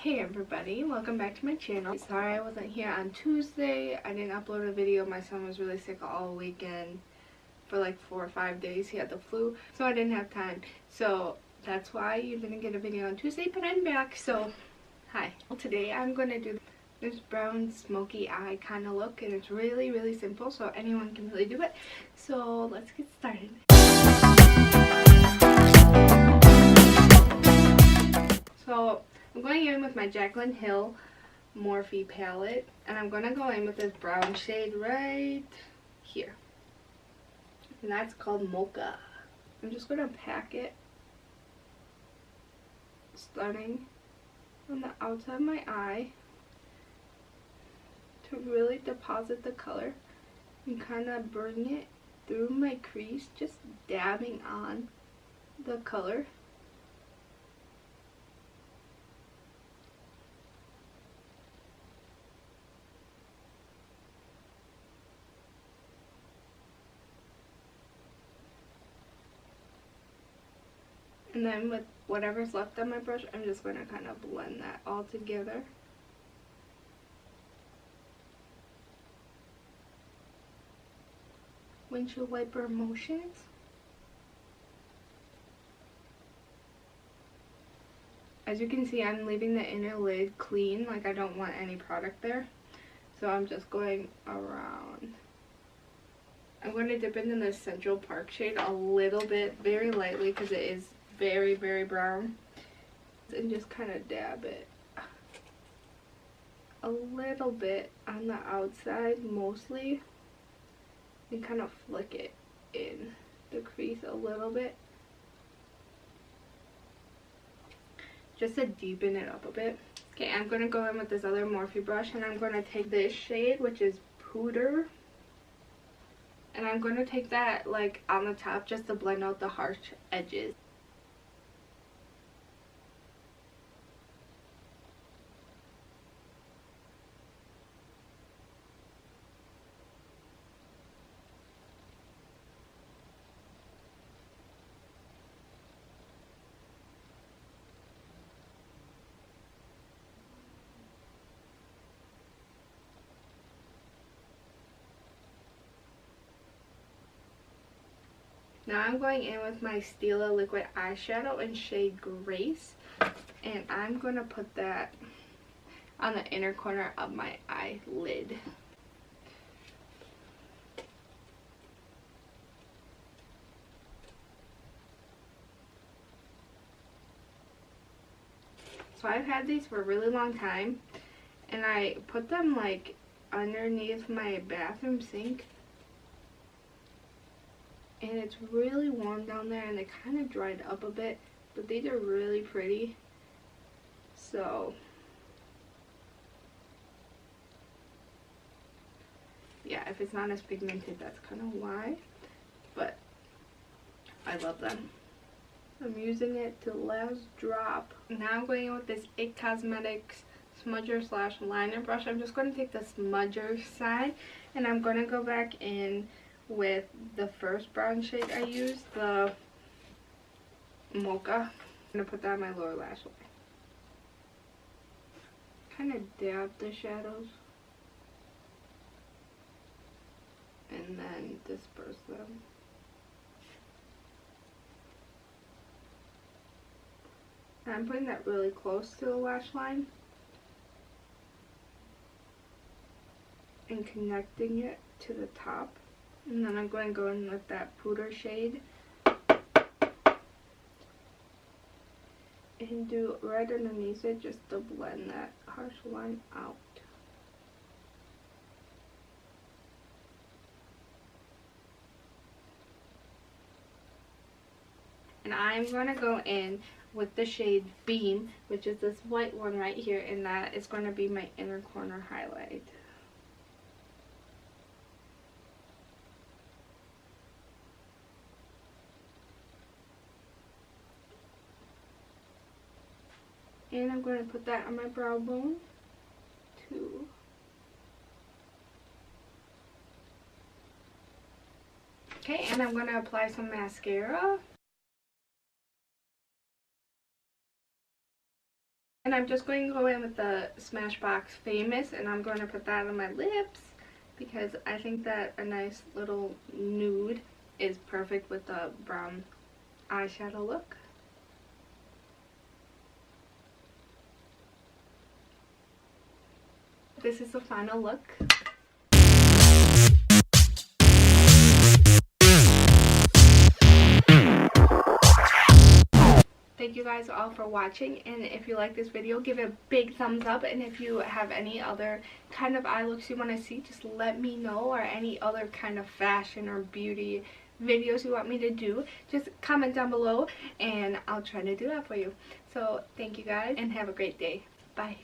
Hey everybody, welcome back to my channel. Sorry I wasn't here on Tuesday. I didn't upload a video. My son was really sick all weekend for like 4 or 5 days. He had the flu, so I didn't have time. So that's why you didn't get a video on Tuesday, but I'm back. So hi. Today I'm going to do this brown smoky eye kind of look, and it's really simple, so anyone can really do it. So let's get started. So I'm going in with my Jaclyn Hill Morphe palette, and I'm going to go in with this brown shade right here, and that's called Mocha. I'm just going to pack it, starting on the outside of my eye, to really deposit the color and kind of bring it through my crease, just dabbing on the color. And then with whatever's left on my brush, I'm just going to kind of blend that all together. Windshield wiper motions. As you can see, I'm leaving the inner lid clean, like I don't want any product there. So I'm just going around. I'm going to dip into the Central Park shade a little bit, very lightly, because it is very brown, and just kind of dab it a little bit on the outside mostly, and kind of flick it in the crease a little bit just to deepen it up a bit. Okay, I'm going to go in with this other Morphe brush, and I'm going to take this shade, which is Pooter, and I'm going to take that like on the top just to blend out the harsh edges. Now I'm going in with my Stila liquid eyeshadow in shade Grace, and I'm going to put that on the inner corner of my eyelid. So I've had these for a really long time, and I put them like underneath my bathroom sink, and it's really warm down there, and they kind of dried up a bit, but these are really pretty. So yeah, if it's not as pigmented, that's kind of why, but I love them. I'm using it to the last drop. Now I'm going in with this IT Cosmetics smudger slash liner brush. I'm just going to take the smudger side, and I'm going to go back in with the first brown shade I used, the Mocha. I'm going to put that on my lower lash line. Kind of dab the shadows, and then disperse them. And I'm putting that really close to the lash line and connecting it to the top. And then I'm going to go in with that Pooter shade and do right underneath it just to blend that harsh line out. And I'm going to go in with the shade Beam, which is this white one right here, and that is going to be my inner corner highlight. And I'm going to put that on my brow bone too. Okay, and I'm going to apply some mascara. And I'm just going to go in with the Smashbox Famous, and I'm going to put that on my lips because I think that a nice little nude is perfect with the brown eyeshadow look. This is the final look. Thank you guys all for watching, and if you like this video, give it a big thumbs up, and if you have any other kind of eye looks you want to see, just let me know, or any other kind of fashion or beauty videos you want me to do, just comment down below and I'll try to do that for you. So thank you guys and have a great day. Bye.